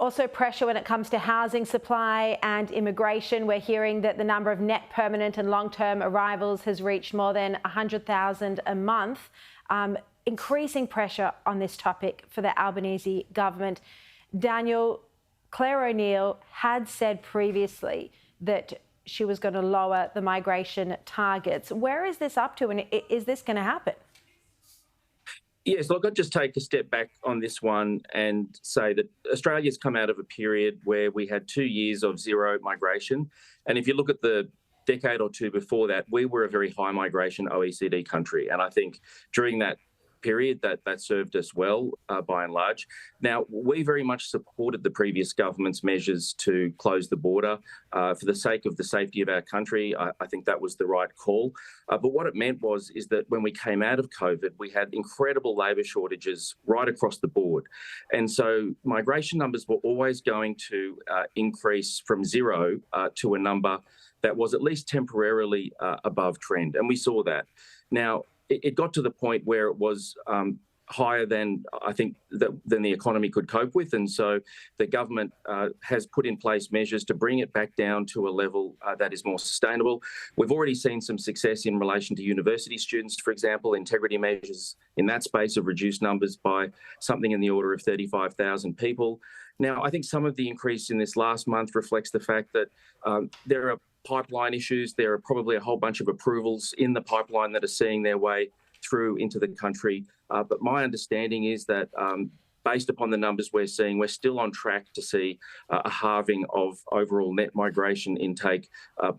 Also pressure when it comes to housing supply and immigration. We're hearing that the number of net permanent and long-term arrivals has reached more than 100,000 a month, increasing pressure on this topic for the Albanese government. Daniel, Clare O'Neil had said previously that she was going to lower the migration targets. Where is this up to, and is this going to happen? Yes, look, I'd just take a step back on this one and say that Australia's come out of a period where we had 2 years of zero migration. And if you look at the decade or two before that, we were a very high migration OECD country. And I think during that period that served us well by and large. Now, we very much supported the previous government's measures to close the border for the sake of the safety of our country. I think that was the right call. But what it meant is that when we came out of COVID, we had incredible labour shortages right across the board. And so migration numbers were always going to increase from zero to a number that was at least temporarily above trend. And we saw that. Now, it got to the point where it was higher than I think than the economy could cope with, and so the government has put in place measures to bring it back down to a level that is more sustainable. We've already seen some success in relation to university students, for example. Integrity measures in that space have reduced numbers by something in the order of 35,000 people. Now, I think some of the increase in this last month reflects the fact that there are pipeline issues. There are probably a whole bunch of approvals in the pipeline that are seeing their way through into the country. But my understanding is that based upon the numbers we're seeing, we're still on track to see a halving of overall net migration intake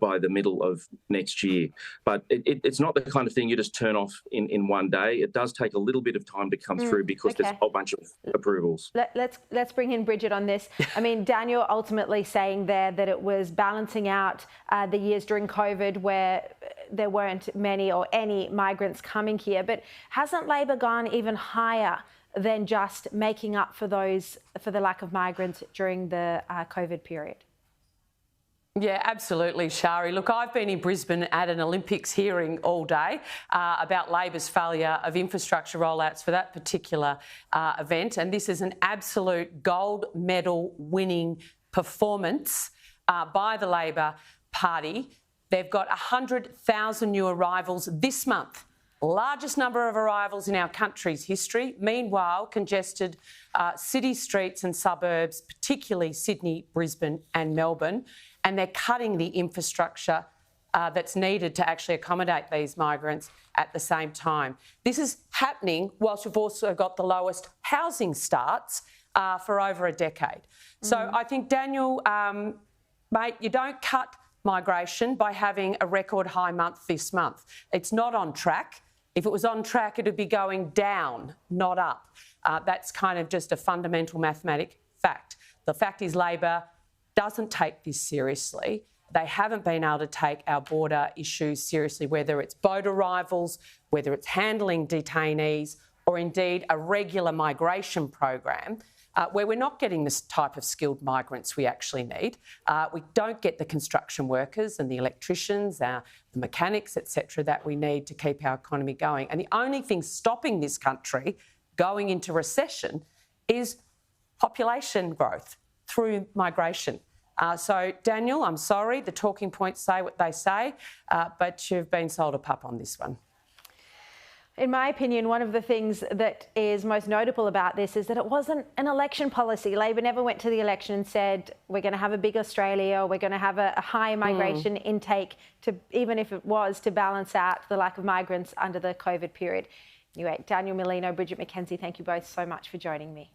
by the middle of next year. But it's not the kind of thing you just turn off in one day. It does take a little bit of time to come through because there's a whole bunch of approvals. Let's bring in Bridget on this. I mean, Daniel ultimately saying there that it was balancing out the years during COVID where there weren't many or any migrants coming here. But hasn't Labor gone even higher than just making up for the lack of migrants during the COVID period? Yeah, absolutely, Sharri. Look, I've been in Brisbane at an Olympics hearing all day about Labor's failure of infrastructure rollouts for that particular event, and this is an absolute gold medal winning performance by the Labor Party. They've got 100,000 new arrivals this month. Largest number of arrivals in our country's history. Meanwhile, congested city streets and suburbs, particularly Sydney, Brisbane and Melbourne, and they're cutting the infrastructure that's needed to actually accommodate these migrants at the same time. This is happening whilst we've also got the lowest housing starts for over a decade. So I think, Daniel, mate, you don't cut migration by having a record high month this month. It's not on track. If it was on track, it would be going down, not up. That's kind of just a fundamental mathematic fact. The fact is Labor doesn't take this seriously. They haven't been able to take our border issues seriously, whether it's boat arrivals, whether it's handling detainees, or indeed a regular migration program where we're not getting this type of skilled migrants we actually need. We don't get the construction workers and the electricians, the mechanics, etc., that we need to keep our economy going. And the only thing stopping this country going into recession is population growth through migration. So, Daniel, I'm sorry, the talking points say what they say, but you've been sold a pup on this one. In my opinion, one of the things that is most notable about this is that it wasn't an election policy. Labor never went to the election and said, we're going to have a big Australia, or we're going to have a high migration intake, to even if it was to balance out the lack of migrants under the COVID period. Anyway, Daniel Merlino, Bridget McKenzie, thank you both so much for joining me.